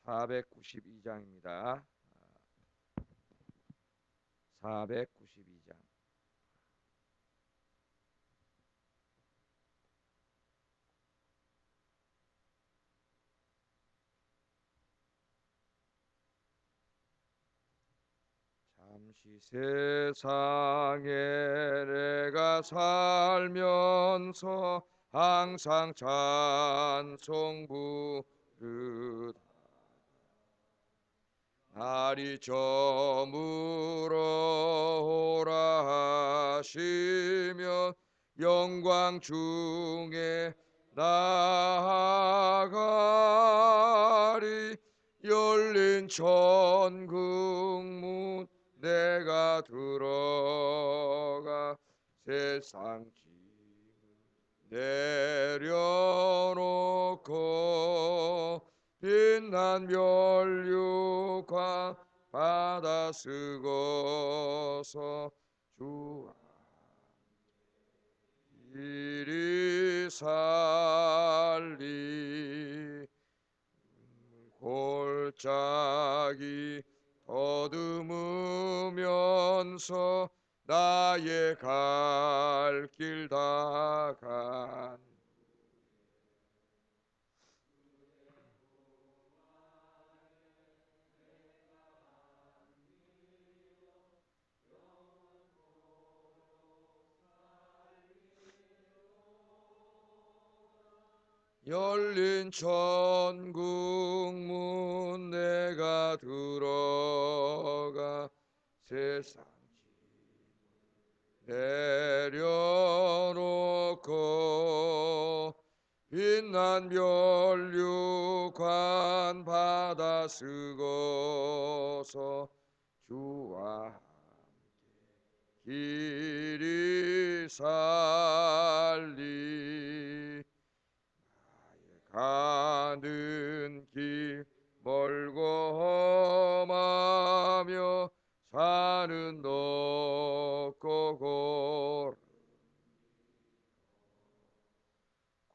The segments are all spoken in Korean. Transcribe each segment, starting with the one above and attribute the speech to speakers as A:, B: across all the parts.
A: 492장입니다. 492장. 잠시 세상에 내가 살면서 항상 찬송 부르다 날이 저물어 오라 하시면 영광 중에 나아가리. 열린 천국 문 내가 들어가 세상 짐을 내려놓고 빛난 멸류관 받아 쓰고서 주 이리 살리. 골짜기 더듬으면서 나의 갈 길 다간 열린 천국 문 내가 들어가 세상 내려놓고 빛난 멸류관 받아 쓰고서 주와 길이 살리. 가는 길 멀고 험하며 산은 높고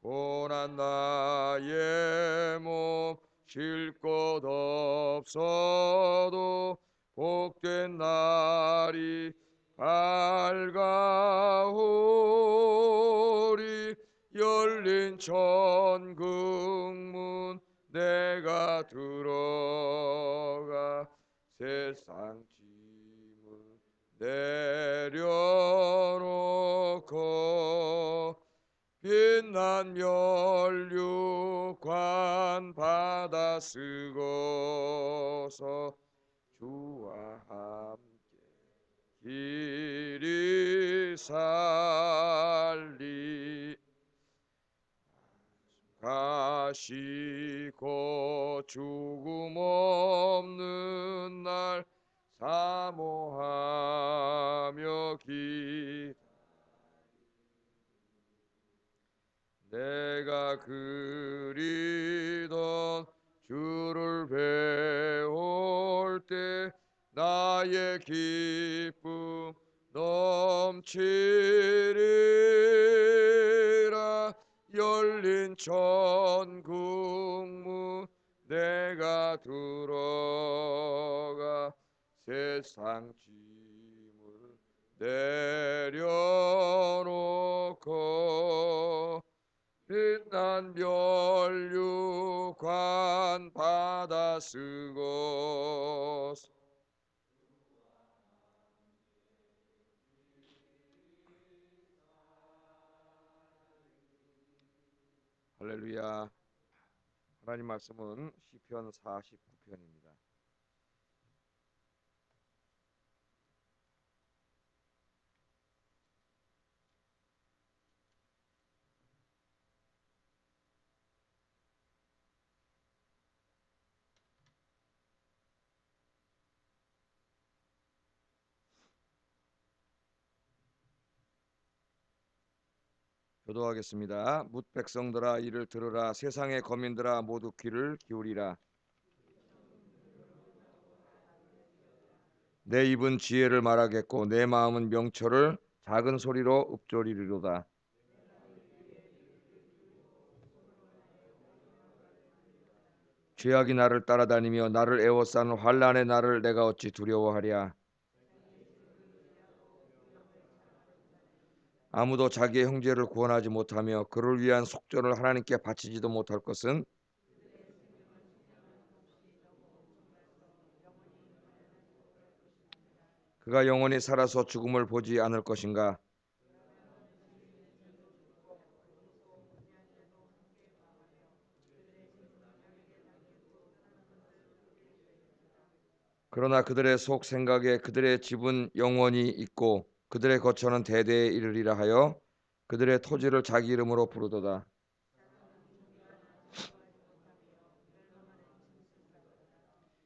A: 고난 나의 몸 쉴 곳 없어도 복된 날이 밝아오리. 열린 천국 문 내가 들어가 세상 짐을 내려놓고 빛난 멸류관 받아 쓰고서 주와 함께 길이 살리. 가시고 죽음 없는 날 사모하며 내가 그리던 주를 배울 때 나의 기쁨 넘치리라. 열린 천국 문 내가 들어가 세상 짐을 내려놓고 빛난 멸류관 받아 쓰고. 할렐루야. 하나님 말씀은 시편 49편입니다. 교도하겠습니다. 뭇 백성들아 이를 들으라. 세상의 거민들아 모두 귀를 기울이라. 내 입은 지혜를 말하겠고 내 마음은 명철을 작은 소리로 읊조리리로다. 죄악이 나를 따라다니며 나를 에워싸는 환난의 날을 내가 어찌 두려워하랴. 아무도 자기의 형제를 구원하지 못하며 그를 위한 속전을 하나님께 바치지도 못할 것은 그가 영원히 살아서 죽음을 보지 않을 것인가. 그러나 그들의 속 생각에 그들의 집은 영원히 있고 그들의 거처는 대대에 이르리라 하여 그들의 토지를 자기 이름으로 부르도다.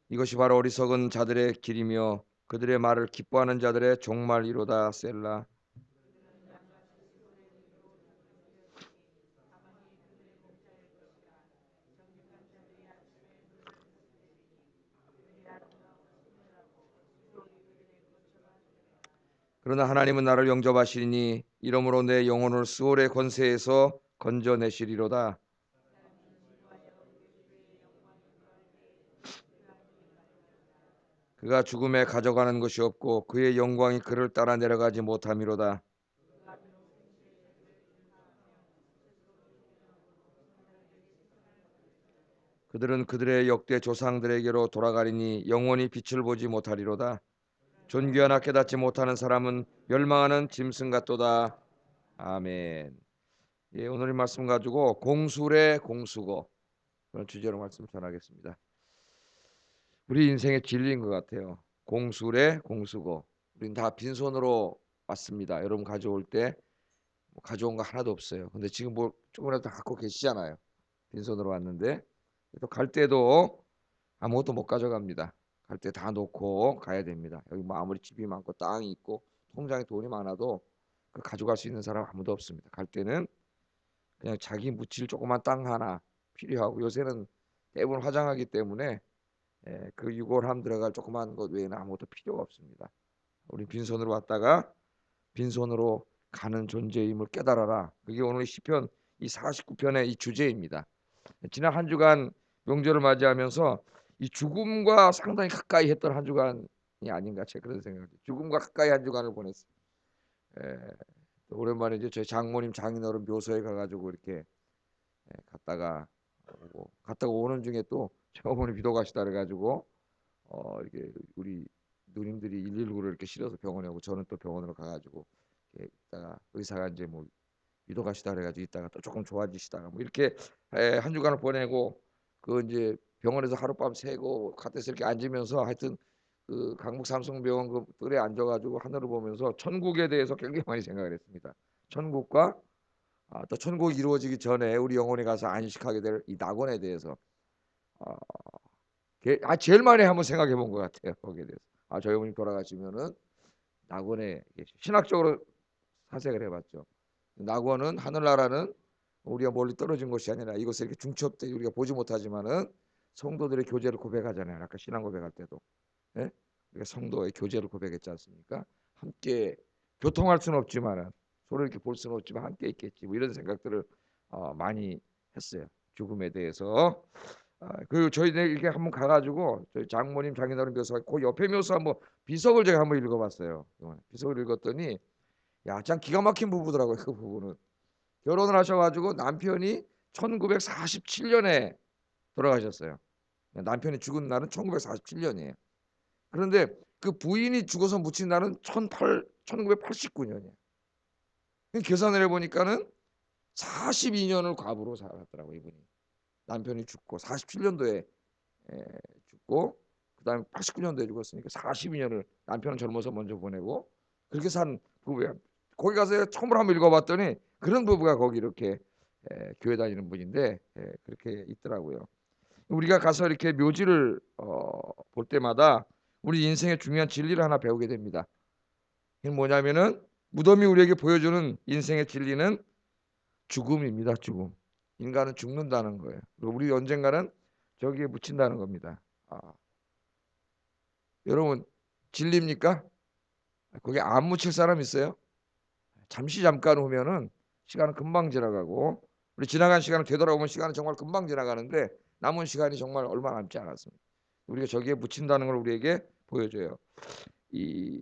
A: 이것이 바로 어리석은 자들의 길이며 그들의 말을 기뻐하는 자들의 종말이로다. 셀라. 그러나 하나님은 나를 영접하시리니 이러므로 내 영혼을 수월의 권세에서 건져내시리로다. 그가 죽음에 가져가는 것이 없고 그의 영광이 그를 따라 내려가지 못함이로다. 그들은 그들의 역대 조상들에게로 돌아가리니 영원히 빛을 보지 못하리로다. 존귀하나 깨닫지 못하는 사람은 멸망하는 짐승 같도다. 아멘. 예, 오늘 이 말씀 가지고 공술의 공수고 그런 주제로 말씀 전하겠습니다. 우리 인생의 진리인 것 같아요. 공술의 공수고. 우리는 다 빈손으로 왔습니다. 여러분 가져올 때 뭐 가져온 거 하나도 없어요. 근데 지금 뭐 조금이라도 갖고 계시잖아요. 빈손으로 왔는데 또 갈 때도 아무것도 못 가져갑니다. 갈 때 다 놓고 가야 됩니다. 여기 뭐 아무리 집이 많고 땅이 있고 통장에 돈이 많아도 그 가져갈 수 있는 사람 아무도 없습니다. 갈 때는 그냥 자기 묻힐 조그만 땅 하나 필요하고 요새는 대부분 화장하기 때문에 그 유골함 들어갈 조그만 것 외에는 아무것도 필요가 없습니다. 우리 빈손으로 왔다가 빈손으로 가는 존재임을 깨달아라. 그게 오늘 시편 이 49편의 이 주제입니다. 지난 한 주간 명절을 맞이하면서 이 죽음과 상당히 가까이 했던 한 주간이 아닌가 제가 그런 생각이. 죽음과 가까이 한 주간을 보냈어요. 에, 오랜만에 이제 저희 장모님 장인어른 묘소에 가가지고 이렇게 갔다가 오는 중에 또 저희 어머니 비도가시다 그래가지고 이렇게 우리 누님들이 119를 이렇게 실어서 병원에 오고 저는 또 병원으로 가가지고 이렇게 있다가 의사가 이제 뭐 위도가시다 그래가지고 있다가 또 조금 좋아지시다가 뭐 이렇게 한 주간을 보내고 그 이제 병원에서 하룻밤 새고 갓에서 이렇게 앉으면서 하여튼 그 강북 삼성병원 그 뜰에 앉아가지고 하늘을 보면서 천국에 대해서 굉장히 많이 생각을 했습니다. 천국과 또 천국이 이루어지기 전에 우리 영혼이 가서 안식하게 될 이 낙원에 대해서 어, 제일 많이 한번 생각해 본 것 같아요. 거기에 대해서. 저희 어머니 돌아가시면은 낙원에 신학적으로 사색을 해봤죠. 낙원은 하늘나라는 우리가 멀리 떨어진 것이 아니라 이것을 이렇게 중첩돼 우리가 보지 못하지만은 성도들의 교제를 고백하잖아요. 아까 신앙 고백할 때도 예? 우리가 성도의 교제를 고백했지 않습니까? 함께 교통할 수는 없지만은 서로 이렇게 볼 수는 없지만 함께 있겠지. 뭐 이런 생각들을 많이 했어요. 죽음에 대해서. 그 저희들 이렇게 한번 가가지고 저희 장모님 장인어른 묘사 그 옆에 묘사 한번 비석을 제가 한번 읽어봤어요. 비석을 읽었더니 야, 참 기가 막힌 부부더라고요. 그 부부는 결혼을 하셔가지고 남편이 1947년에 돌아가셨어요. 남편이 죽은 날은 1947년이에요. 그런데 그 부인이 죽어서 묻힌 날은 1989년이에요. 계산을 해보니까는 42년을 과부로 살았더라고요. 이분이. 남편이 죽고 47년도에 죽고 그다음에 89년도에 죽었으니까 42년을 남편은 젊어서 먼저 보내고 그렇게 산 부부야. 거기 가서 처음으로 한번 읽어봤더니 그런 부부가 거기 이렇게 교회 다니는 분인데 그렇게 있더라고요. 우리가 가서 이렇게 묘지를 볼 때마다 우리 인생의 중요한 진리를 하나 배우게 됩니다. 이게 뭐냐면은 무덤이 우리에게 보여주는 인생의 진리는 죽음입니다. 죽음. 인간은 죽는다는 거예요. 우리 언젠가는 저기에 묻힌다는 겁니다. 여러분 진리입니까? 거기 안 묻힐 사람 있어요? 잠시 잠깐 오면은 시간은 금방 지나가고 우리 지나간 시간을 되돌아보면 시간은 정말 금방 지나가는데 남은 시간이 정말 얼마 남지 않았습니다. 우리가 저기에 묻힌다는 걸 우리에게 보여줘요. 이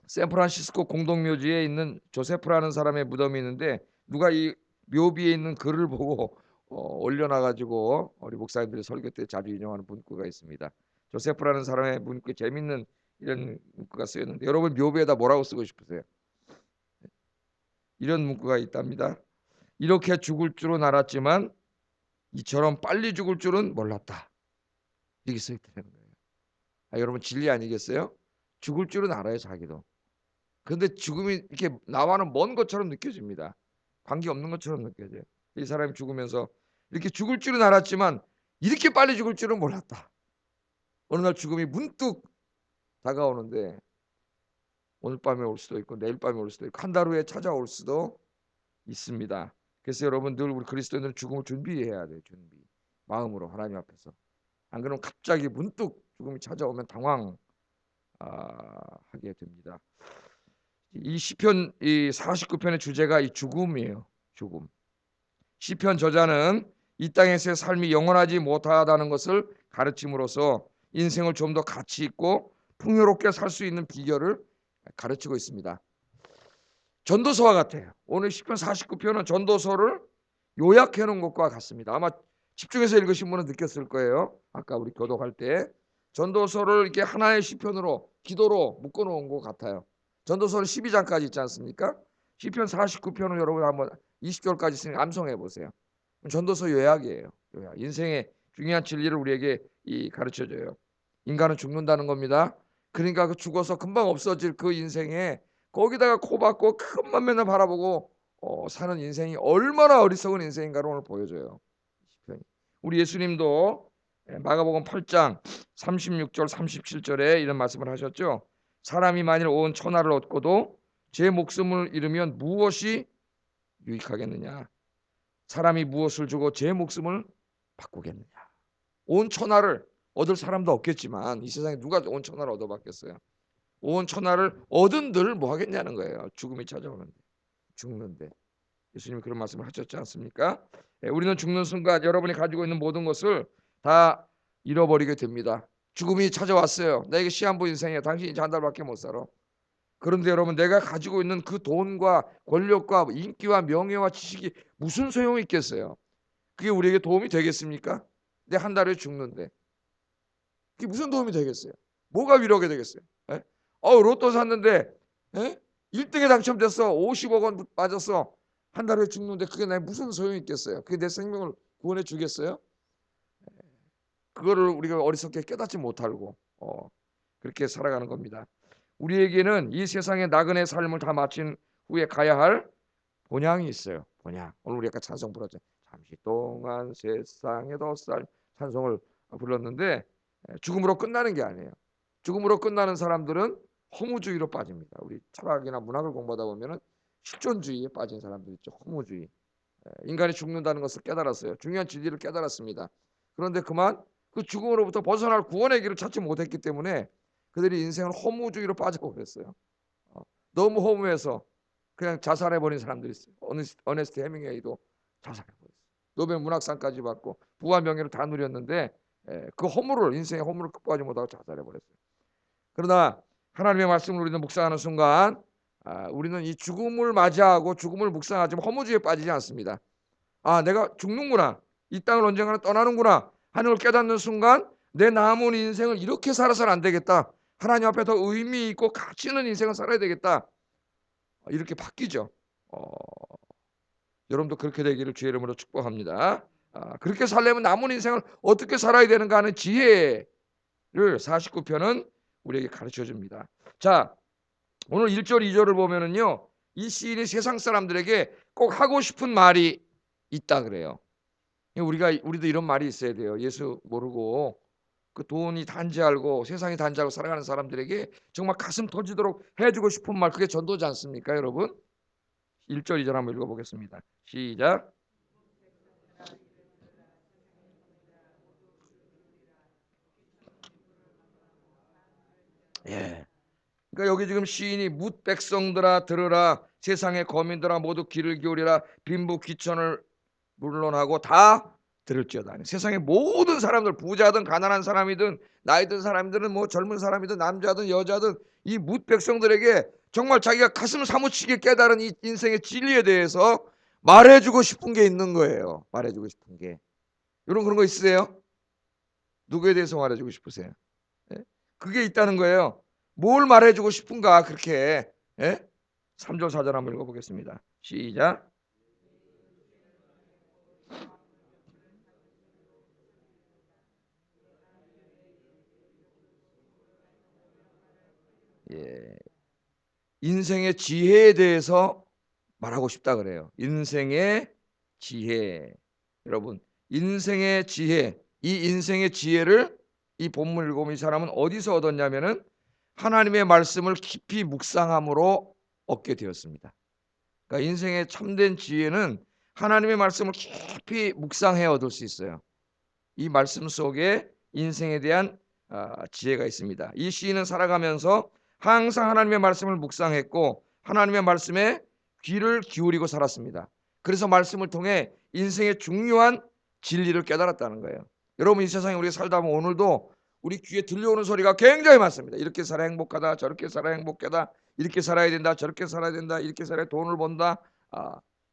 A: 샌프란시스코 공동묘지에 있는 조세프라는 사람의 무덤이 있는데 누가 이 묘비에 있는 글을 보고 올려놔가지고 우리 목사님들이 설교 때 자주 인용하는 문구가 있습니다. 조세프라는 사람의 문구 재밌는 이런 문구가 쓰였는데 여러분 묘비에다 뭐라고 쓰고 싶으세요? 이런 문구가 있답니다. 이렇게 죽을 줄은 알았지만 이처럼 빨리 죽을 줄은 몰랐다. 이게 써있다는 거예요. 여러분 진리 아니겠어요? 죽을 줄은 알아요 자기도. 그런데 죽음이 이렇게 나와는 먼 것처럼 느껴집니다. 관계없는 것처럼 느껴져요. 이 사람이 죽으면서 이렇게 죽을 줄은 알았지만 이렇게 빨리 죽을 줄은 몰랐다. 어느 날 죽음이 문득 다가오는데 오늘 밤에 올 수도 있고 내일 밤에 올 수도 있고 한 달 후에 찾아올 수도 있습니다. 그래서 여러분 늘 우리 그리스도인들은 죽음을 준비해야 돼요. 준비. 마음으로 하나님 앞에서. 안 그러면 갑자기 문득 죽음이 찾아오면 당황하게 됩니다. 이 시편 이 49편의 주제가 이 죽음이에요. 죽음. 시편 저자는 이 땅에서의 삶이 영원하지 못하다는 것을 가르침으로써 인생을 좀 더 가치 있고 풍요롭게 살 수 있는 비결을 가르치고 있습니다. 전도서와 같아요. 오늘 시편 49편은 전도서를 요약해 놓은 것과 같습니다. 아마 집중해서 읽으신 분은 느꼈을 거예요. 아까 우리 교독할 때 전도서를 이렇게 하나의 시편으로 기도로 묶어 놓은 것 같아요. 전도서는 12장까지 있지 않습니까? 시편 49편을 여러분 한번 20절까지 있으니 암송해 보세요. 전도서 요약이에요. 요약. 인생의 중요한 진리를 우리에게 가르쳐줘요. 인간은 죽는다는 겁니다. 그러니까 그 죽어서 금방 없어질 그 인생에 거기다가 코 박고 큰만 맨날 바라보고 사는 인생이 얼마나 어리석은 인생인가를 오늘 보여줘요. 우리 예수님도 마가복음 8장 36절 37절에 이런 말씀을 하셨죠. 사람이 만일 온 천하를 얻고도 제 목숨을 잃으면 무엇이 유익하겠느냐. 사람이 무엇을 주고 제 목숨을 바꾸겠느냐. 온 천하를 얻을 사람도 없겠지만 이 세상에 누가 온 천하를 얻어봤겠어요. 온 천하를 얻은들 뭐 하겠냐는 거예요. 죽음이 찾아오는데 죽는데 예수님이 그런 말씀을 하셨지 않습니까? 우리는 죽는 순간 여러분이 가지고 있는 모든 것을 다 잃어버리게 됩니다. 죽음이 찾아왔어요. 나에게 시한부 인생이야. 당신 이제 한 달밖에 못 살아. 그런데 여러분 내가 가지고 있는 그 돈과 권력과 인기와 명예와 지식이 무슨 소용이 있겠어요? 그게 우리에게 도움이 되겠습니까? 내 한 달에 죽는데 그게 무슨 도움이 되겠어요? 뭐가 위로가 되겠어요? 에? 로또 샀는데 1등에 당첨됐어. 50억 원 맞았어. 한 달에 죽는데 그게 내 무슨 소용이 있겠어요? 그게 내 생명을 구원해 주겠어요? 그거를 우리가 어리석게 깨닫지 못하고 그렇게 살아가는 겁니다. 우리에게는 이 세상의 나그네 삶을 다 마친 후에 가야 할 본향이 있어요. 본향. 오늘 우리 아까 찬송 불렀죠. 잠시 동안 세상에 더 살 찬송을 불렀는데 죽음으로 끝나는 게 아니에요. 죽음으로 끝나는 사람들은 허무주의로 빠집니다. 우리 철학이나 문학을 공부하다 보면은 실존주의에 빠진 사람들 있죠. 허무주의. 인간이 죽는다는 것을 깨달았어요. 중요한 진리를 깨달았습니다. 그런데 그만 그 죽음으로부터 벗어날 구원의 길을 찾지 못했기 때문에 그들이 인생을 허무주의로 빠져버렸어요. 너무 허무해서 그냥 자살해버린 사람들이 있어요. 어네스트 해밍웨이도 자살해버렸어요. 노벨 문학상까지 받고 부와 명예를 다 누렸는데 그 허무를 인생의 허무를 극복하지 못하고 자살해버렸어요. 그러나 하나님의 말씀을 우리는 묵상하는 순간 우리는 이 죽음을 맞이하고 죽음을 묵상하지만 허무주의에 빠지지 않습니다. 내가 죽는구나. 이 땅을 언젠가는 떠나는구나 하는 걸 깨닫는 순간 내 남은 인생을 이렇게 살아서는 안 되겠다. 하나님 앞에 더 의미 있고 가치 있는 인생을 살아야 되겠다. 이렇게 바뀌죠. 여러분도 그렇게 되기를 주의 이름으로 축복합니다. 그렇게 살려면 남은 인생을 어떻게 살아야 되는가 하는 지혜를 49편은 우리에게 가르쳐 줍니다. 자, 오늘 1절 2절을 보면은요. 이 시인이 세상 사람들에게 꼭 하고 싶은 말이 있다 그래요. 우리도 이런 말이 있어야 돼요. 예수 모르고 그 돈이 단지 알고 세상이 단지 알고 살아가는 사람들에게 정말 가슴 터지도록 해주고 싶은 말, 그게 전도지 않습니까 여러분? 1절 2절 한번 읽어보겠습니다. 시작. 예. 그러니까 여기 지금 시인이 뭇 백성들아 들으라, 세상의 거민들아 모두 귀를 기울이라, 빈부 귀천을 물론하고 다 들을지어다. 세상의 모든 사람들, 부자든 가난한 사람이든 나이 든 사람들은 뭐 젊은 사람이든 남자든 여자든 이 뭇 백성들에게 정말 자기가 가슴 사무치게 깨달은 이 인생의 진리에 대해서 말해주고 싶은 게 있는 거예요. 말해주고 싶은 게. 이런 그런 거 있으세요? 누구에 대해서 말해주고 싶으세요? 예? 그게 있다는 거예요. 뭘 말해주고 싶은가 그렇게. 예? 3절 4절 한번 읽어보겠습니다. 시작. 예. 인생의 지혜에 대해서 말하고 싶다 그래요. 인생의 지혜. 여러분, 인생의 지혜, 이 인생의 지혜를 이 본문 읽어보면 이 사람은 어디서 얻었냐면은 하나님의 말씀을 깊이 묵상함으로 얻게 되었습니다. 그러니까 인생의 참된 지혜는 하나님의 말씀을 깊이 묵상해 얻을 수 있어요. 이 말씀 속에 인생에 대한 지혜가 있습니다. 이 시인은 살아가면서 항상 하나님의 말씀을 묵상했고 하나님의 말씀에 귀를 기울이고 살았습니다. 그래서 말씀을 통해 인생의 중요한 진리를 깨달았다는 거예요. 여러분, 이 세상에 우리가 살다 보면 오늘도 우리 귀에 들려오는 소리가 굉장히 많습니다. 이렇게 살아야 행복하다, 저렇게 살아야 행복하다, 이렇게 살아야 된다, 저렇게 살아야 된다, 이렇게 살아야 돈을 번다.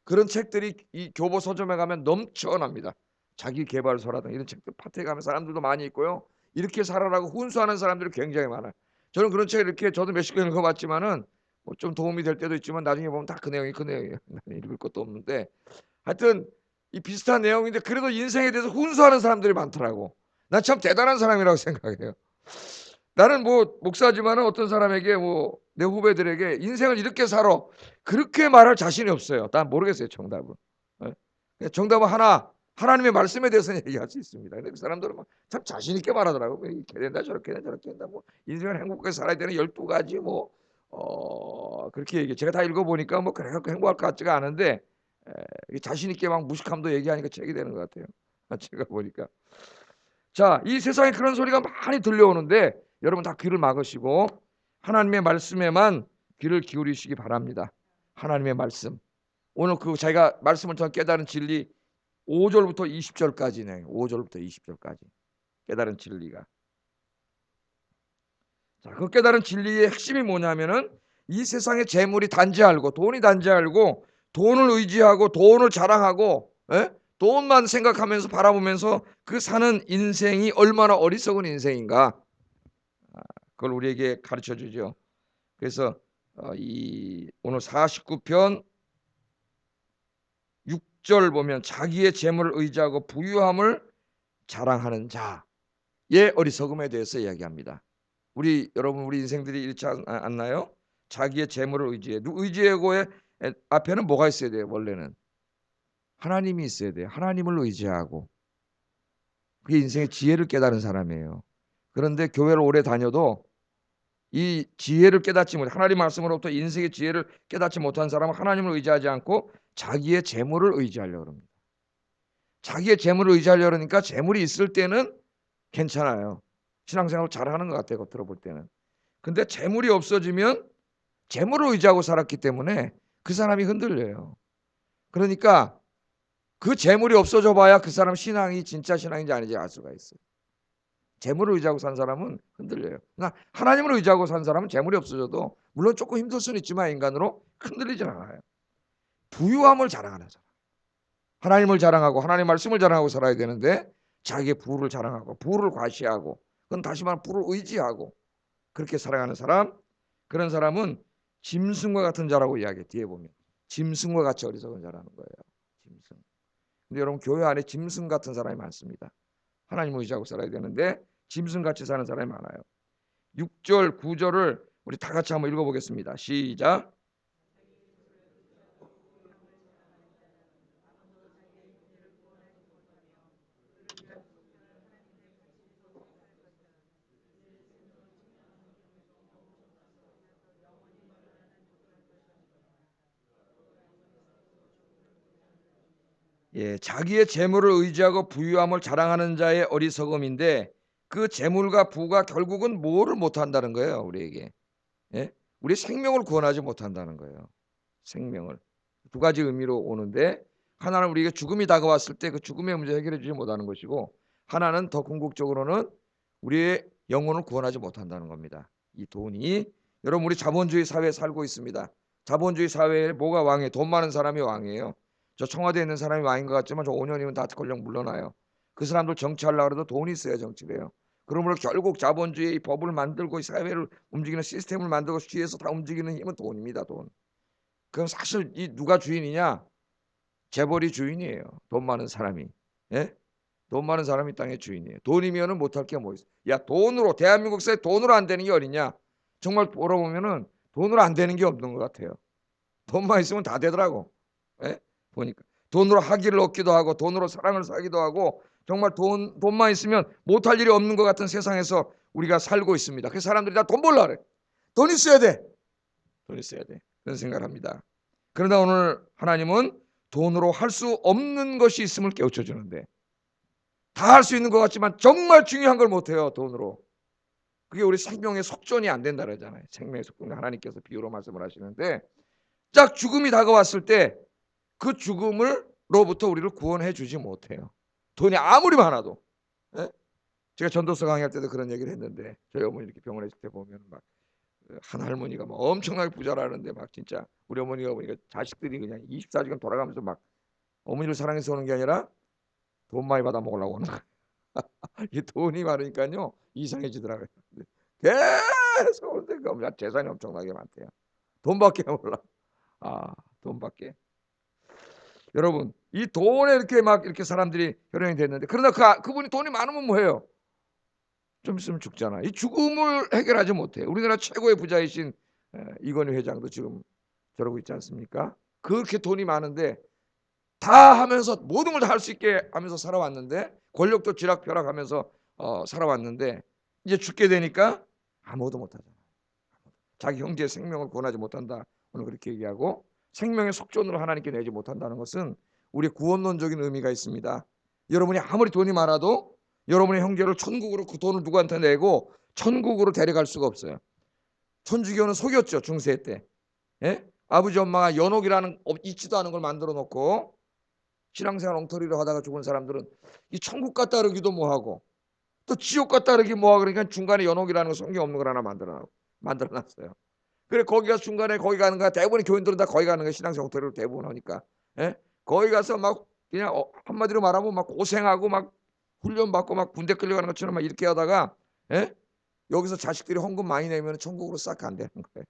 A: 그런 책들이 이 교보 서점에 가면 넘쳐납니다. 자기 개발서라 등 이런 책들 파트에 가면 사람들도 많이 있고요. 이렇게 살아라고 훈수하는 사람들이 굉장히 많아요. 저는 그런 책을 이렇게 저도 몇십 권 읽어봤지만은 뭐 좀 도움이 될 때도 있지만 나중에 보면 다 그 내용이 그 내용이에요. 읽을 것도 없는데 하여튼 이 비슷한 내용인데 그래도 인생에 대해서 훈수하는 사람들이 많더라고. 난 참 대단한 사람이라고 생각해요. 나는 뭐 목사지만은 어떤 사람에게 뭐 내 후배들에게 인생을 이렇게 살아 그렇게 말할 자신이 없어요. 난 모르겠어요 정답은. 정답은 하나, 하나님의 말씀에 대해서는 얘기할 수 있습니다. 근데 그 사람들은 참 자신 있게 말하더라고. 이렇게 된다 저렇게 된다 저렇게 된다 뭐 인생을 행복하게 살아야 되는 12가지 뭐 그렇게 얘기해. 제가 다 읽어보니까 뭐 그래 갖고 행복할 것 같지가 않은데 자신 있게 막 무식함도 얘기하니까 책이 되는 것 같아요. 제가 보니까. 자, 이 세상에 그런 소리가 많이 들려오는데 여러분 다 귀를 막으시고 하나님의 말씀에만 귀를 기울이시기 바랍니다. 하나님의 말씀. 오늘 그 자기가 말씀을 통해 깨달은 진리 5절부터 20절까지네. 5절부터 20절까지 깨달은 진리가. 자, 그 깨달은 진리의 핵심이 뭐냐면은 이 세상의 재물이 단지 알고 돈이 단지 알고 돈을 의지하고 돈을 자랑하고 돈만 생각하면서 바라보면서 그 사는 인생이 얼마나 어리석은 인생인가. 그걸 우리에게 가르쳐 주죠. 그래서 이 오늘 49편 6절 보면 자기의 재물을 의지하고 부유함을 자랑하는 자의 어리석음에 대해서 이야기합니다. 여러분 우리 인생들이 이렇지 않나요? 자기의 재물을 의지해. 의지하고의 앞에는 뭐가 있어야 돼요? 원래는 하나님이 있어야 돼요. 하나님을 의지하고 그게 인생의 지혜를 깨달은 사람이에요. 그런데 교회를 오래 다녀도 이 지혜를 깨닫지 못, 하나님 말씀으로부터 인생의 지혜를 깨닫지 못한 사람은 하나님을 의지하지 않고 자기의 재물을 의지하려고 합니다. 자기의 재물을 의지하려고 하니까 재물이 있을 때는 괜찮아요. 신앙생활을 잘하는 것 같아요. 겉으로 볼 때는. 근데 재물이 없어지면 재물을 의지하고 살았기 때문에 그 사람이 흔들려요. 그러니까 그 재물이 없어져 봐야 그 사람 신앙이 진짜 신앙인지 아닌지 알 수가 있어요. 재물을 의지하고 산 사람은 흔들려요. 그러나 하나님을 의지하고 산 사람은 재물이 없어져도 물론 조금 힘들 수는 있지만 인간으로 흔들리지 않아요. 부유함을 자랑하는 사람. 하나님을 자랑하고 하나님 말씀을 자랑하고 살아야 되는데 자기의 부를 자랑하고 부를 과시하고 그건 다시 말하면 부를 의지하고 그렇게 살아가는 사람, 그런 사람은 짐승과 같은 자라고 이야기해. 뒤에 보면 짐승과 같이 어리석은 자라는 거예요. 짐승. 근데 여러분 교회 안에 짐승 같은 사람이 많습니다. 하나님을 의지하고 살아야 되는데 짐승같이 사는 사람이 많아요. 6절 9절을 우리 다 같이 한번 읽어보겠습니다. 시작. 예, 자기의 재물을 의지하고 부유함을 자랑하는 자의 어리석음인데 그 재물과 부가 결국은 뭐를 못한다는 거예요. 우리에게. 예? 우리 생명을 구원하지 못한다는 거예요. 생명을. 두 가지 의미로 오는데 하나는 우리에게 죽음이 다가왔을 때 그 죽음의 문제 해결해 주지 못하는 것이고, 하나는 더 궁극적으로는 우리의 영혼을 구원하지 못한다는 겁니다. 이 돈이, 여러분 우리 자본주의 사회에 살고 있습니다. 자본주의 사회에 뭐가 왕이에요? 돈 많은 사람이 왕이에요. 저 청와대에 있는 사람이 왕인 것 같지만 저 5년이면 다 권력 물러나요. 그 사람들 정치하려고 해도 돈이 있어야 정치를 해요. 그러므로 결국 자본주의 법을 만들고 사회를 움직이는 시스템을 만들고 뒤에서 다 움직이는 힘은 돈입니다. 돈. 그럼 사실 이 누가 주인이냐? 재벌이 주인이에요. 돈 많은 사람이. 예? 돈 많은 사람이 땅의 주인이에요. 돈이면은 못할 게 뭐 있어? 야, 돈으로, 대한민국 사회 돈으로 안 되는 게 어디냐? 정말 돌아보면은 돈으로 안 되는 게 없는 것 같아요. 돈만 있으면 다 되더라고. 예? 보니까 돈으로 학위를 얻기도 하고 돈으로 사랑을 사기도 하고, 정말 돈만 있으면 못할 일이 없는 것 같은 세상에서 우리가 살고 있습니다. 그 사람들이 다 돈 벌라 그래. 돈 있어야 돼. 돈 있어야 돼. 그런 생각을 합니다. 그러나 오늘 하나님은 돈으로 할 수 없는 것이 있음을 깨우쳐 주는데, 다 할 수 있는 것 같지만 정말 중요한 걸 못해요. 돈으로. 그게 우리 생명의 속전이 안 된다 그러잖아요. 생명의 속전, 하나님께서 비유로 말씀을 하시는데, 딱 죽음이 다가왔을 때 그 죽음을로부터 우리를 구원해 주지 못해요. 돈이 아무리 많아도. 예? 제가 전도서 강의할 때도 그런 얘기를 했는데, 저희 어머니 이렇게 병원에 있을 때 보면 막 한 할머니가 막 엄청나게 부자라는데, 막 진짜 우리 어머니가 보니까 자식들이 그냥 24시간 돌아가면서 막 어머니를 사랑해서 오는 게 아니라 돈 많이 받아 먹으려고 오는 거예요. 이 돈이 많으니까요 이상해지더라고요. 계속 오는데 재산이 엄청나게 많대요. 돈밖에 몰라. 아, 돈밖에. 여러분, 이 돈에 이렇게 막 이렇게 사람들이 혈연이 됐는데, 그러나 그분이 돈이 많으면 뭐해요? 좀 있으면 죽잖아. 이 죽음을 해결하지 못해. 우리나라 최고의 부자이신 이건희 회장도 지금 저러고 있지 않습니까? 그렇게 돈이 많은데 다 하면서 모든 걸 다 할 수 있게 하면서 살아왔는데, 권력도 쥐락펴락하면서 살아왔는데, 이제 죽게 되니까 아무것도 못하잖아. 자기 형제의 생명을 구원하지 못한다. 오늘 그렇게 얘기하고, 생명의 속전으로 하나님께 내지 못한다는 것은 우리 구원론적인 의미가 있습니다. 여러분이 아무리 돈이 많아도 여러분의 형제를 천국으로, 그 돈을 누구한테 내고 천국으로 데려갈 수가 없어요. 천주교는 속였죠. 중세 때. 예? 아버지 엄마가 연옥이라는 있지도 않은 걸 만들어 놓고 신앙생활 엉터리로 하다가 죽은 사람들은 이 천국 갔다 그러기도 뭐하고 또 지옥 갔다 그러기 뭐하고, 그러니까 중간에 연옥이라는 거 성경 없는 걸 하나 만들어놨어요. 그래 거기 가서 중간에 거기 가는 거야. 대부분의 교인들은 다 거기 가는 거야. 신앙생활 엉터리로 대부분 하니까. 예? 거기 가서 막 그냥 한마디로 말하면 막 고생하고 막 훈련받고 막 군대 끌려가는 것처럼 막 이렇게 하다가, 예? 여기서 자식들이 헌금 많이 내면 천국으로 싹 간다는 거예요.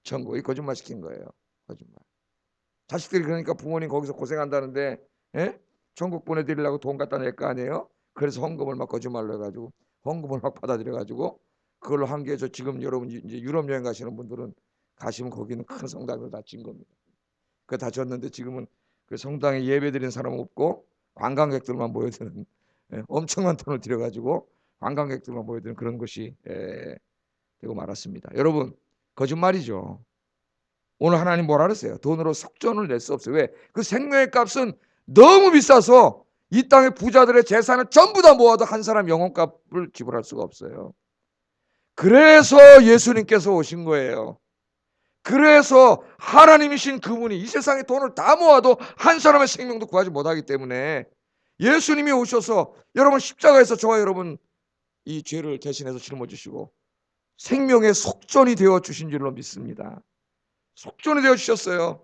A: 천국이 거짓말 시킨 거예요. 거짓말. 자식들이 그러니까 부모님 거기서 고생한다는데, 예? 천국 보내드리려고 돈 갖다 낼 거 아니에요. 그래서 헌금을 막 거짓말로 해가지고 헌금을 막 받아들여가지고 그걸로 한 게, 저 지금 여러분 이제 유럽 여행 가시는 분들은 가시면 거기는 큰 성당을 다 진 겁니다. 그 다 졌는데 지금은 그 성당에 예배 드리는 사람 없고 관광객들만 모여드는, 엄청난 돈을 들여가지고 관광객들만 모여드는 그런 것이 되고 말았습니다. 여러분, 거짓말이죠. 오늘 하나님 뭐라 그랬어요? 돈으로 속전을 낼 수 없어요. 왜? 그 생명의 값은 너무 비싸서 이 땅의 부자들의 재산을 전부 다 모아도 한 사람 영혼값을 지불할 수가 없어요. 그래서 예수님께서 오신 거예요. 그래서 하나님이신 그분이 이 세상에 돈을 다 모아도 한 사람의 생명도 구하지 못하기 때문에 예수님이 오셔서 여러분 십자가에서 저와 여러분 이 죄를 대신해서 짊어지시고 생명의 속전이 되어 주신 줄로 믿습니다. 속전이 되어 주셨어요.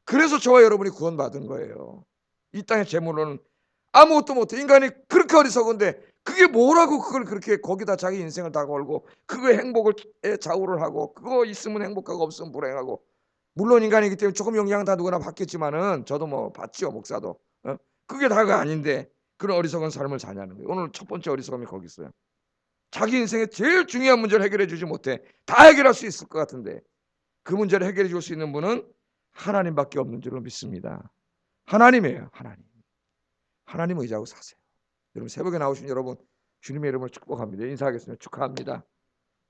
A: 그래서 저와 여러분이 구원받은 거예요. 이 땅의 재물로는 아무것도 못해. 인간이 그렇게 어리석은데 그게 뭐라고 그걸 그렇게 거기다 자기 인생을 다 걸고 그거에 행복을 좌우를 하고, 그거 있으면 행복하고 없으면 불행하고. 물론 인간이기 때문에 조금 영향은 다 누구나 받겠지만은 저도 뭐 받지요, 목사도. 그게 다가 아닌데 그런 어리석은 삶을 사냐는 거예요. 오늘 첫 번째 어리석음이 거기 있어요. 자기 인생의 제일 중요한 문제를 해결해 주지 못해. 다 해결할 수 있을 것 같은데 그 문제를 해결해 줄 수 있는 분은 하나님밖에 없는 줄로 믿습니다. 하나님이에요. 하나님 의지하고 사세요. 여러분 새벽에 나오신 여러분 주님의 이름으로 축복합니다. 인사하겠습니다. 축하합니다.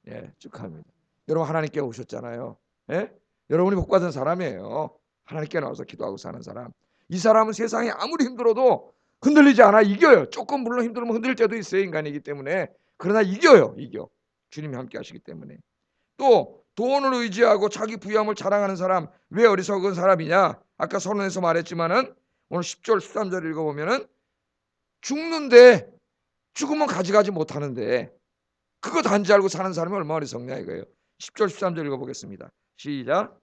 A: 예, 축하합니다. 여러분 하나님께 오셨잖아요. 예? 여러분이 복받은 사람이에요. 하나님께 나와서 기도하고 사는 사람. 이 사람은 세상이 아무리 힘들어도 흔들리지 않아. 이겨요. 조금 물론 힘들면 흔들릴 때도 있어요. 인간이기 때문에. 그러나 이겨요. 이겨. 주님이 함께 하시기 때문에. 또 돈을 의지하고 자기 부유함을 자랑하는 사람, 왜 어리석은 사람이냐? 아까 서론에서 말했지만은 오늘 10절 13절 읽어보면은 죽는데 죽으면 가져가지 못하는데 그거 단지 알고 사는 사람이 얼마나 어리석냐 이거예요. 10절 13절 읽어보겠습니다. 시작.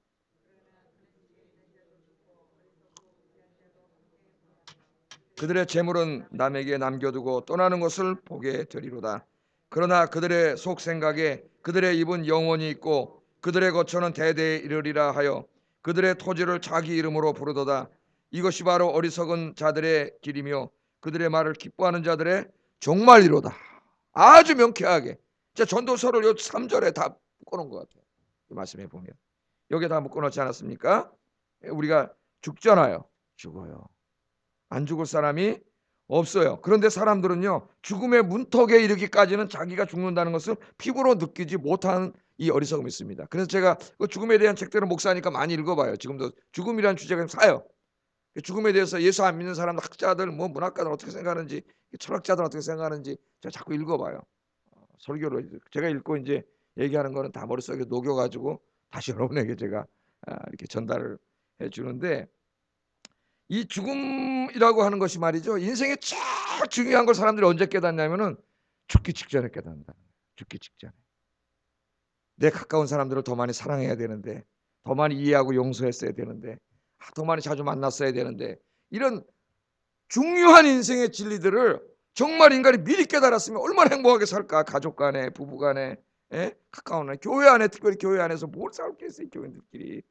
A: 그들의 재물은 남에게 남겨두고 떠나는 것을 보게 되리로다. 그러나 그들의 속 생각에 그들의 입은 영원히 있고 그들의 거처는 대대에 이르리라 하여 그들의 토지를 자기 이름으로 부르도다. 이것이 바로 어리석은 자들의 길이며 그들의 말을 기뻐하는 자들의 종말이로다. 아주 명쾌하게 전도서를 요 3절에 다 묶어놓은 것 같아요. 이 말씀에 보면 여기에 다 묶어놓지 않았습니까? 우리가 죽잖아요. 죽어요. 안 죽을 사람이 없어요. 그런데 사람들은요, 죽음의 문턱에 이르기까지는 자기가 죽는다는 것을 피부로 느끼지 못하는 이 어리석음이 있습니다. 그래서 제가 그 죽음에 대한 책들을 목사니까 많이 읽어봐요. 지금도 죽음이라는 주제가 사요. 죽음에 대해서 예수 안 믿는 사람, 학자들, 뭐 문학가들 어떻게 생각하는지, 철학자들 어떻게 생각하는지 제가 자꾸 읽어봐요. 설교를 제가 읽고 이제 얘기하는 거는 다 머릿속에 녹여가지고 다시 여러분에게 제가 이렇게 전달을 해주는데, 이 죽음이라고 하는 것이 말이죠, 인생의 제일 중요한 걸 사람들이 언제 깨닫냐면은 죽기 직전에 깨닫는다. 죽기 직전에. 내 가까운 사람들을 더 많이 사랑해야 되는데, 더 많이 이해하고 용서했어야 되는데, 더 많이 자주 만났어야 되는데, 이런 중요한 인생의 진리들을 정말 인간이 미리 깨달았으면 얼마나 행복하게 살까. 가족 간에, 부부 간에, 가까운 안에, 교회 안에, 특별히 교회 안에서 뭘 싸울 게 있어요. 교인들끼리.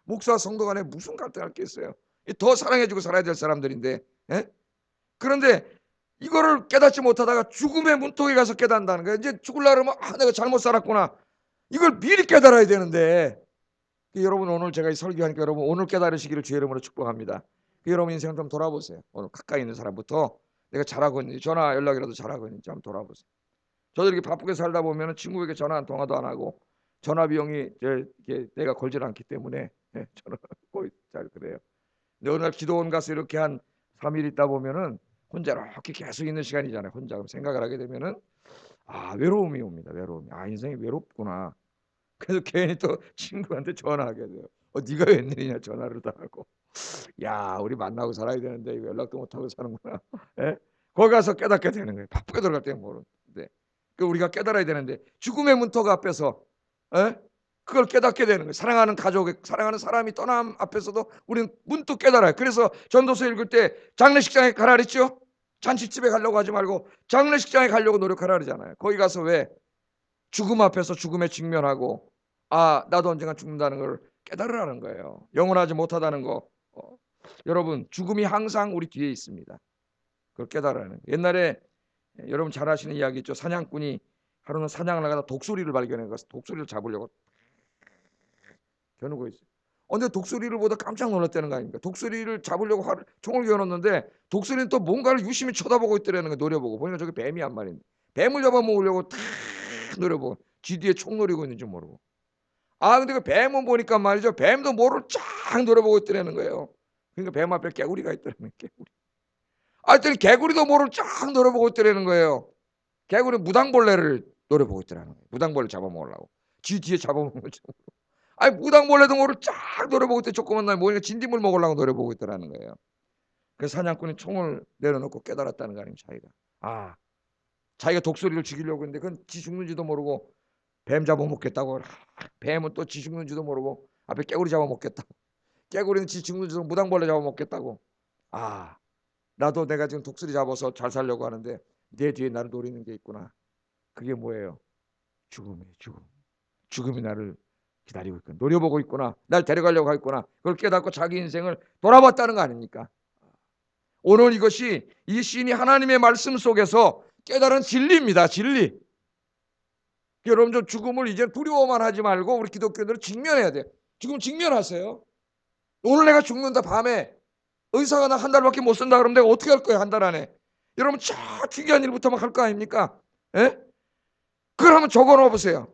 A: 목사와 성도 간에 무슨 갈등할 게 있어요. 더 사랑해주고 살아야 될 사람들인데, 그런데 이거를 깨닫지 못하다가 죽음의 문턱에 가서 깨닫는다는 거예요. 이제 죽으려고 하면 내가 잘못 살았구나. 이걸 미리 깨달아야 되는데, 여러분 오늘 제가 설교하니까 여러분 오늘 깨달으시기를 주의 이름으로 축복합니다. 여러분 인생 좀 돌아보세요. 오늘 가까이 있는 사람부터 내가 잘하고 있는지, 전화 연락이라도 잘하고 있는지 한번 돌아보세요. 저도 이렇게 바쁘게 살다 보면 친구에게 전화 한 통화도 안 하고 전화 비용이 내가 걸질 않기 때문에 전화 거의 잘 그래요. 근데 어느 날 기도원 가서 이렇게 한 3일 있다 보면은 혼자 이렇게 계속 있는 시간이잖아요. 혼자 생각을 하게 되면은 외로움이 옵니다. 외로움이. 인생이 외롭구나. 그래서 괜히 또 친구한테 전화하게 돼요. 네가 웬일이냐 전화를 다 하고. 야, 우리 만나고 살아야 되는데 이거 연락도 못하고 사는구나. 거기 가서 깨닫게 되는 거예요. 바쁘게 들어갈 때는 모르는데. 우리가 깨달아야 되는데 죽음의 문턱 앞에서 그걸 깨닫게 되는 거예요. 사랑하는 가족, 사랑하는 사람이 떠남 앞에서도 우리는 문득 깨달아요. 그래서 전도서 읽을 때 장례식장에 가라 그랬죠. 잔치집에 가려고 하지 말고 장례식장에 가려고 노력하라 그러잖아요. 거기 가서 왜? 죽음 앞에서 죽음에 직면하고 나도 언젠가 죽는다는 걸 깨달으라는 거예요. 영원하지 못하다는 거. 여러분 죽음이 항상 우리 뒤에 있습니다. 그걸 깨달으라는 거예요. 옛날에 여러분 잘 아시는 이야기 있죠. 사냥꾼이 하루는 사냥을 나가다 독수리를 발견해서 독수리를 잡으려고 겨누고 있어요. 근데 독수리를 보다 깜짝 놀랐다는 거 아닙니까? 독수리를 잡으려고 총을 겨눴는데 독수리는 또 뭔가를 유심히 쳐다보고 있더라는 거예요. 노려보고. 보니까 저게 뱀이 한 마리인데 뱀을 잡아먹으려고 탁 노려보고 쥐 뒤에 총 노리고 있는지 모르고. 근데 그 뱀은 보니까 말이죠. 뱀도 모를 쫙 노려보고 있더라는 거예요. 그러니까 뱀 앞에 개구리가 있더라는 거예요. 개구리. 하여튼 개구리도 모를 쫙 노려보고 있더라는 거예요. 개구리 무당벌레를 노려보고 있더라는 거예요. 무당벌레 잡아먹으려고. 쥐 뒤에 잡아먹는 거죠. 무당벌레도 모를 쫙 노려보고 있대. 조그만 날 모니까 진딧물 먹으려고 노려보고 있더라는 거예요. 그래서 사냥꾼이 총을 내려놓고 깨달았다는 거 아닙니까? 자기가 독수리를 죽이려고 했는데 그건 지 죽는지도 모르고 뱀 잡아먹겠다고. 뱀은 또 지 죽는지도 모르고 앞에 개구리 잡아먹겠다고. 개구리는 지 죽는지도 무당벌레 잡아먹겠다고. 나도 내가 지금 독수리 잡아서 잘 살려고 하는데 내 뒤에 나를 노리는 게 있구나. 그게 뭐예요? 죽음이에요. 죽음이 나를 기다리고 있구나. 노려보고 있구나. 날 데려가려고 하겠구나. 그걸 깨닫고 자기 인생을 돌아봤다는 거 아닙니까? 오늘 이것이 이 시인이 하나님의 말씀 속에서 깨달은 진리입니다. 진리. 여러분 좀 죽음을 이제 두려워만 하지 말고 우리 기독교인들은 직면해야 돼요. 죽음 직면하세요. 오늘 내가 죽는다. 밤에 의사가 나 한 달밖에 못 산다 그러면 내가 어떻게 할 거예요? 한 달 안에. 여러분 참 중요한 일부터 막 할 거 아닙니까? 그걸 한번 적어놓아 보세요.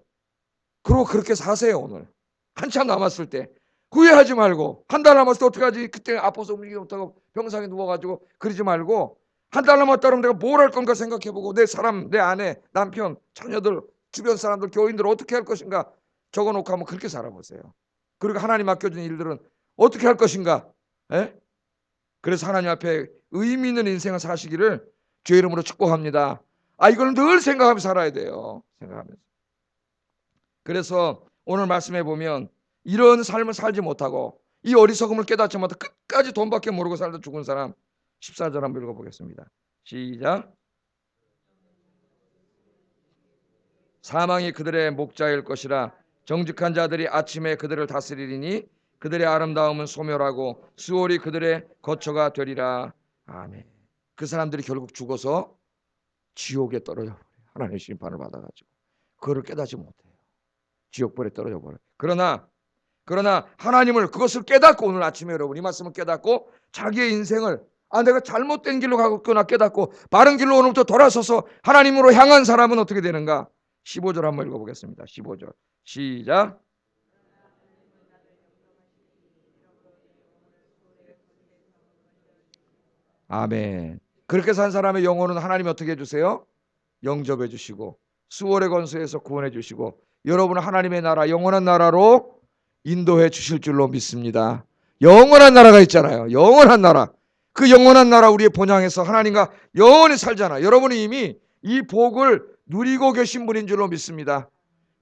A: 그리고 그렇게 사세요. 오늘 한참 남았을 때 후회하지 말고. 한 달 남았을 때 어떡하지? 그때 아파서 움직이지 못하고 병상에 누워가지고 그러지 말고 한 달 남았다 그러면 내가 뭘 할 건가 생각해보고 내 사람, 내 아내, 남편, 자녀들, 주변 사람들, 교인들 어떻게 할 것인가 적어놓고 한번 그렇게 살아보세요. 그리고 하나님 맡겨준 일들은 어떻게 할 것인가. 그래서 하나님 앞에 의미 있는 인생을 사시기를 주의 이름으로 축복합니다. 이걸 늘 생각하면서 살아야 돼요. 생각하면서. 그래서 오늘 말씀해 보면 이런 삶을 살지 못하고 이 어리석음을 깨닫지 못하고 끝까지 돈밖에 모르고 살다 죽은 사람 14절 한번 읽어보겠습니다. 시작. 사망이 그들의 목자일 것이라. 정직한 자들이 아침에 그들을 다스리리니 그들의 아름다움은 소멸하고 수월이 그들의 거처가 되리라. 아멘. 그 사람들이 결국 죽어서 지옥에 떨어져 버려요. 하나님의 심판을 받아가지고 그거를 깨닫지 못해요. 지옥불에 떨어져 버려요. 그러나 하나님을 그것을 깨닫고 오늘 아침에 여러분 이 말씀을 깨닫고 자기의 인생을 내가 잘못된 길로 가고 있구나 깨닫고 바른 길로 오늘부터 돌아서서 하나님으로 향한 사람은 어떻게 되는가? 15절 한번 읽어보겠습니다. 15절 시작. 아멘. 그렇게 산 사람의 영혼은 하나님이 어떻게 해주세요? 영접해 주시고 수월의 권세에서 구원해 주시고 여러분은 하나님의 나라 영원한 나라로 인도해 주실 줄로 믿습니다. 영원한 나라가 있잖아요. 영원한 나라. 그 영원한 나라 우리의 본향에서 하나님과 영원히 살잖아. 여러분이 이미 이 복을 누리고 계신 분인 줄로 믿습니다.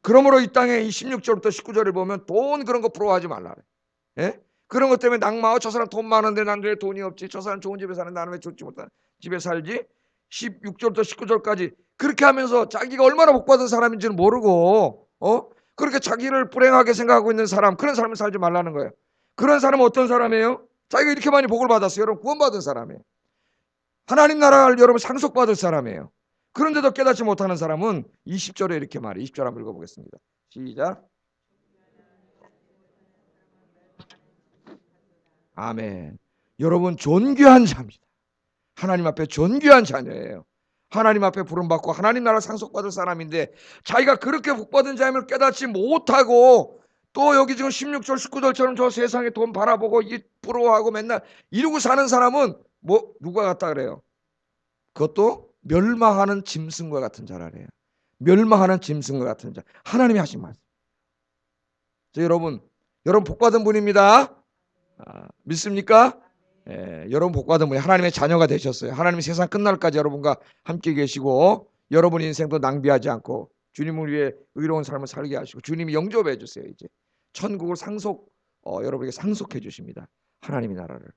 A: 그러므로 이 땅에 이 16절부터 19절을 보면 돈 그런 거 부러워하지 말라. 예? 그런 것 때문에 낙마하고 저 사람 돈 많은데 난 왜 돈이 없지? 저 사람 좋은 집에 사는데 나는 왜 좋지 못한 집에 살지? 16절부터 19절까지 그렇게 하면서 자기가 얼마나 복받은 사람인지는 모르고 그렇게 자기를 불행하게 생각하고 있는 사람, 그런 삶을 살지 말라는 거예요. 그런 사람은 어떤 사람이에요? 자기가 이렇게 많이 복을 받았어요. 여러분 구원받은 사람이에요. 하나님 나라를 여러분 상속받을 사람이에요. 그런데도 깨닫지 못하는 사람은 20절에 이렇게 말해요. 20절 한번 읽어보겠습니다. 시작. 아멘. 여러분 존귀한 자입니다. 하나님 앞에 존귀한 자녀예요. 하나님 앞에 부름받고 하나님 나라 상속받을 사람인데 자기가 그렇게 복받은 자임을 깨닫지 못하고 또 여기 지금 16절 19절처럼 저 세상에 돈 바라보고 부러워하고 맨날 이러고 사는 사람은 누가 같다 그래요? 그것도 멸망하는 짐승과 같은 자라래요. 멸망하는 짐승과 같은 자. 하나님이 하신 말씀. 여러분 복받은 분입니다. 믿습니까? 여러분 복받은 분이 하나님의 자녀가 되셨어요. 하나님이 세상 끝날까지 여러분과 함께 계시고 여러분 인생도 낭비하지 않고 주님을 위해 의로운 삶을 살게 하시고 주님이 영접해 주세요. 이제 천국을 여러분에게 상속해 주십니다. 하나님의 나라를.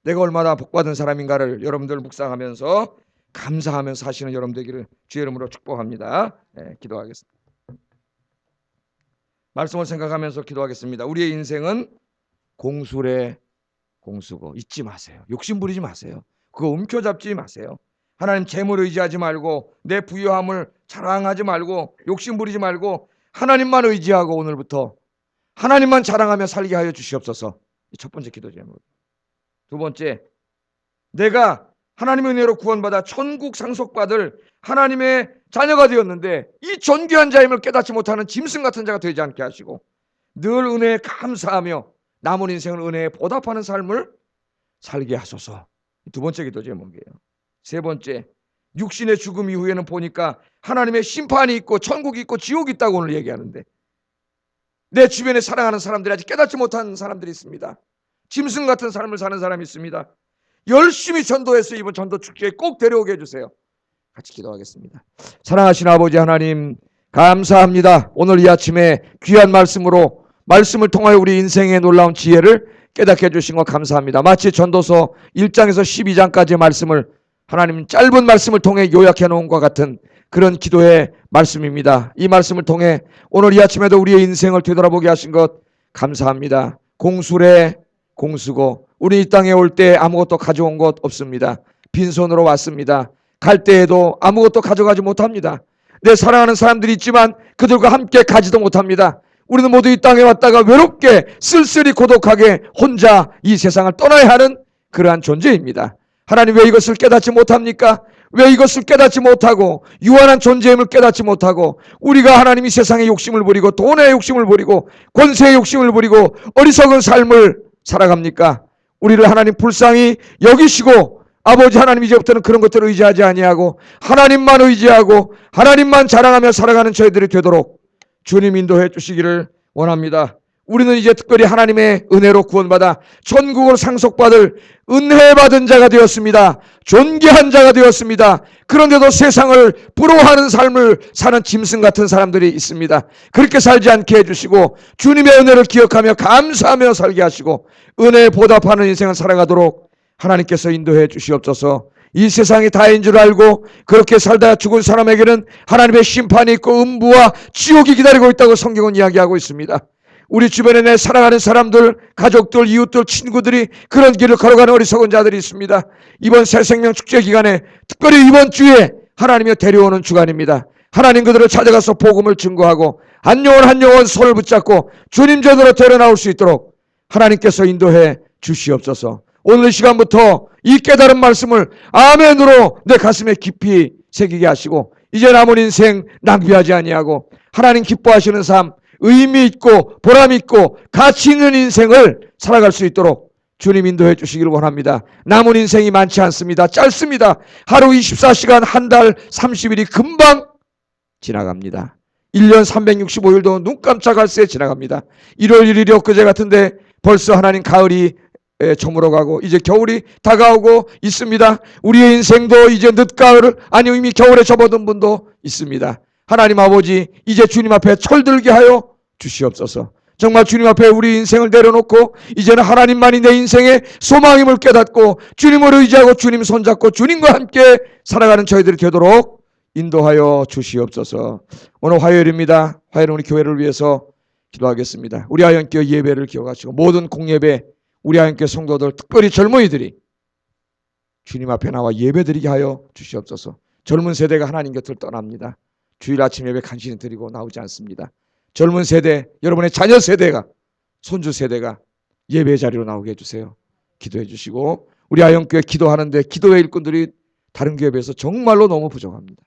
A: 내가 얼마나 복받은 사람인가를 여러분들 묵상하면서 감사하면서 사시는 여러분 되기를 주의 이름으로 축복합니다. 기도하겠습니다. 말씀을 생각하면서 기도하겠습니다. 우리의 인생은 공술의 공수고 잊지 마세요. 욕심 부리지 마세요. 그거 움켜잡지 마세요. 하나님 재물을 의지하지 말고 내 부유함을 자랑하지 말고 욕심 부리지 말고 하나님만 의지하고 오늘부터 하나님만 자랑하며 살게 하여 주시옵소서. 첫 번째 기도 제목. 두 번째, 내가 하나님의 은혜로 구원받아 천국 상속받을 하나님의 자녀가 되었는데 이 존귀한 자임을 깨닫지 못하는 짐승 같은 자가 되지 않게 하시고 늘 은혜에 감사하며 남은 인생을 은혜에 보답하는 삶을 살게 하소서. 두 번째 기도 제목이에요. 세 번째, 육신의 죽음 이후에는 보니까 하나님의 심판이 있고 천국이 있고 지옥이 있다고 오늘 얘기하는데 내 주변에 사랑하는 사람들이 아직 깨닫지 못한 사람들이 있습니다. 짐승 같은 삶을 사는 사람이 있습니다. 열심히 전도해서 이번 전도 축제에 꼭 데려오게 해주세요. 같이 기도하겠습니다. 사랑하시는 아버지 하나님 감사합니다. 오늘 이 아침에 귀한 말씀을 통하여 우리 인생의 놀라운 지혜를 깨닫게 해주신 것 감사합니다. 마치 전도서 1장에서 12장까지의 말씀을 하나님 짧은 말씀을 통해 요약해 놓은 것 같은 그런 기도의 말씀입니다. 이 말씀을 통해 오늘 이 아침에도 우리의 인생을 되돌아보게 하신 것 감사합니다. 공술의 공수고 우리 이 땅에 올 때 아무것도 가져온 것 없습니다. 빈손으로 왔습니다. 갈 때에도 아무것도 가져가지 못합니다. 내 사랑하는 사람들이 있지만 그들과 함께 가지도 못합니다. 우리는 모두 이 땅에 왔다가 외롭게 쓸쓸히 고독하게 혼자 이 세상을 떠나야 하는 그러한 존재입니다. 하나님 왜 이것을 깨닫지 못합니까? 왜 이것을 깨닫지 못하고 유한한 존재임을 깨닫지 못하고 우리가 하나님이 세상의 욕심을 부리고 돈의 욕심을 부리고 권세의 욕심을 부리고 어리석은 삶을 살아갑니까? 우리를 하나님 불쌍히 여기시고 아버지 하나님 이제부터는 그런 것들을 의지하지 아니하고 하나님만 의지하고 하나님만 자랑하며 살아가는 저희들이 되도록 주님 인도해 주시기를 원합니다. 우리는 이제 특별히 하나님의 은혜로 구원받아 천국을 상속받을 은혜 받은 자가 되었습니다. 존귀한 자가 되었습니다. 그런데도 세상을 부러워하는 삶을 사는 짐승 같은 사람들이 있습니다. 그렇게 살지 않게 해주시고 주님의 은혜를 기억하며 감사하며 살게 하시고 은혜에 보답하는 인생을 살아가도록 하나님께서 인도해 주시옵소서. 이 세상이 다인 줄 알고 그렇게 살다 죽은 사람에게는 하나님의 심판이 있고 음부와 지옥이 기다리고 있다고 성경은 이야기하고 있습니다. 우리 주변에 내 사랑하는 사람들, 가족들, 이웃들, 친구들이 그런 길을 걸어가는 어리석은 자들이 있습니다. 이번 새생명 축제 기간에 특별히 이번 주에 하나님이 데려오는 주간입니다. 하나님 그들을 찾아가서 복음을 증거하고 한 영혼 한 영혼 손을 붙잡고 주님 전으로 데려나올 수 있도록 하나님께서 인도해 주시옵소서. 오늘 이 시간부터 이 깨달은 말씀을 아멘으로 내 가슴에 깊이 새기게 하시고 이제 남은 인생 낭비하지 아니하고 하나님 기뻐하시는 삶, 의미 있고 보람 있고 가치 있는 인생을 살아갈 수 있도록 주님 인도해 주시기를 원합니다. 남은 인생이 많지 않습니다. 짧습니다. 하루 24시간, 한 달 30일이 금방 지나갑니다. 1년 365일도 눈 깜짝할 새 지나갑니다. 1월 1일이 엊그제 같은데 벌써 하나님 가을이 저물어가고 이제 겨울이 다가오고 있습니다. 우리의 인생도 이제 늦가을 아니 이미 겨울에 접어든 분도 있습니다. 하나님 아버지 이제 주님 앞에 철들게 하여 주시옵소서. 정말 주님 앞에 우리 인생을 내려놓고 이제는 하나님만이 내 인생의 소망임을 깨닫고 주님을 의지하고 주님 손잡고 주님과 함께 살아가는 저희들이 되도록 인도하여 주시옵소서. 오늘 화요일입니다. 화요일은 우리 교회를 위해서 기도하겠습니다. 우리 하연교회 예배를 기억하시고 모든 공예배 우리 하연교회 성도들 특별히 젊은이들이 주님 앞에 나와 예배드리게 하여 주시옵소서. 젊은 세대가 하나님 곁을 떠납니다. 주일 아침 예배 간신히 드리고 나오지 않습니다. 젊은 세대, 여러분의 자녀 세대가, 손주 세대가 예배 자리로 나오게 해주세요. 기도해 주시고 우리 하영교회 기도하는데 기도의 일꾼들이 다른 교회에 비해서 정말로 너무 부족합니다.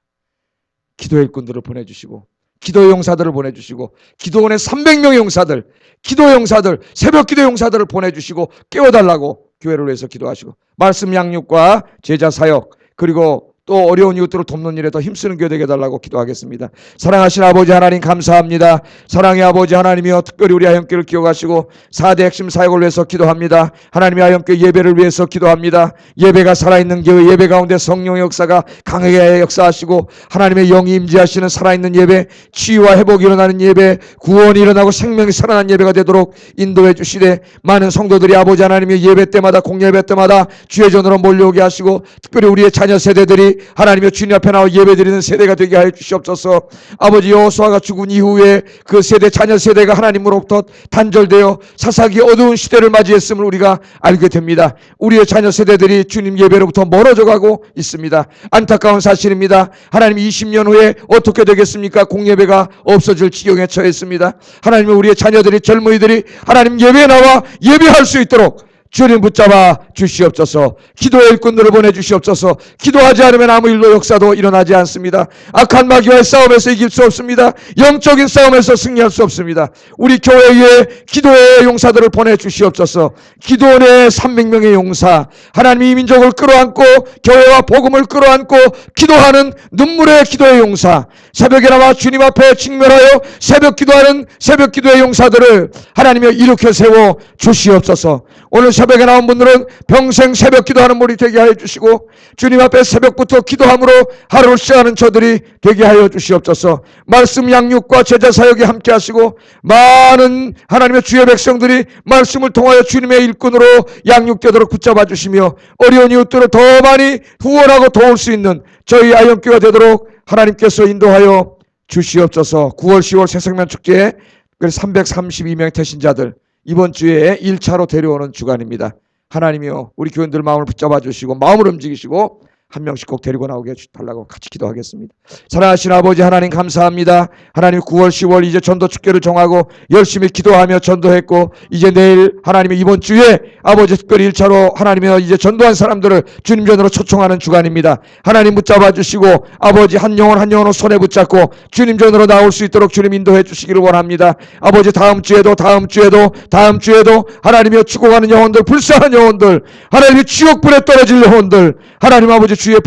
A: 기도의 일꾼들을 보내주시고 기도의 용사들을 보내주시고 기도원의 300명의 용사들, 기도의 용사들, 새벽 기도의 용사들을 보내주시고 깨워달라고 교회를 위해서 기도하시고 말씀 양육과 제자 사역 그리고 또 어려운 이웃들을 돕는 일에 더 힘쓰는 교회 되게 해달라고 기도하겠습니다. 사랑하신 아버지 하나님 감사합니다. 사랑의 아버지 하나님이여 특별히 우리 하영교회를 기억하시고 4대 핵심 사역을 위해서 기도합니다. 하나님의 하영교회 예배를 위해서 기도합니다. 예배가 살아있는 교회, 예배 가운데 성령의 역사가 강하게 역사하시고 하나님의 영이 임재하시는 살아있는 예배, 치유와 회복이 일어나는 예배, 구원이 일어나고 생명이 살아나는 예배가 되도록 인도해 주시되 많은 성도들이 아버지 하나님의 예배 때마다 공예배 때마다 주의 전으로 몰려오게 하시고 특별히 우리의 자녀 세대들이 하나님의 주님 앞에 나와 예배드리는 세대가 되게 하여 주시옵소서. 아버지 여호수아가 죽은 이후에 그 세대 자녀 세대가 하나님으로부터 단절되어 사사기 어두운 시대를 맞이했음을 우리가 알게 됩니다. 우리의 자녀 세대들이 주님 예배로부터 멀어져 가고 있습니다. 안타까운 사실입니다. 하나님 20년 후에 어떻게 되겠습니까? 공예배가 없어질 지경에 처했습니다. 하나님은 우리의 자녀들이 젊은이들이 하나님 예배에 나와 예배할 수 있도록 주님 붙잡아 주시옵소서. 기도의 일꾼들을 보내주시옵소서. 기도하지 않으면 아무 일도 역사도 일어나지 않습니다. 악한 마귀와의 싸움에서 이길 수 없습니다. 영적인 싸움에서 승리할 수 없습니다. 우리 교회에 기도의 용사들을 보내주시옵소서. 기도원의 300명의 용사, 하나님 이 민족을 끌어안고 교회와 복음을 끌어안고 기도하는 눈물의 기도의 용사, 새벽에 나와 주님 앞에 직면하여 새벽 기도하는 새벽 기도의 용사들을 하나님이 일으켜 세워 주시옵소서. 오늘 새벽에 나온 분들은 평생 새벽 기도하는 물이 되게 하여 주시고 주님 앞에 새벽부터 기도함으로 하루를 시작하는 저들이 되게 하여 주시옵소서. 말씀 양육과 제자 사역에 함께 하시고 많은 하나님의 주의 백성들이 말씀을 통하여 주님의 일꾼으로 양육되도록 붙잡아 주시며 어려운 이웃들을 더 많이 후원하고 도울 수 있는 저희 아영교회가 되도록 하나님께서 인도하여 주시옵소서. 9월 10월 새생명 축제에 332명의 태신자들 이번 주에 1차로 데려오는 주간입니다. 하나님이여 우리 교인들 마음을 붙잡아 주시고 마음을 움직이시고 한 명씩 꼭 데리고 나오게 해달라고 같이 기도하겠습니다. 사랑하신 아버지 하나님 감사합니다. 하나님 9월 10월 이제 전도 축제를 정하고 열심히 기도하며 전도했고 이제 내일 하나님의 이번 주에 아버지 특별히 1차로 하나님이여 이제 전도한 사람들을 주님 전으로 초청하는 주간입니다. 하나님 붙잡아 주시고 아버지 한 영혼 한 영혼을 손에 붙잡고 주님 전으로 나올 수 있도록 주님 인도해 주시기를 원합니다. 아버지 다음 주에도 하나님이여 죽어가는 영혼들 불쌍한 영혼들 하나님의 지옥불에 떨어질 영혼들 하나님 아버지 주의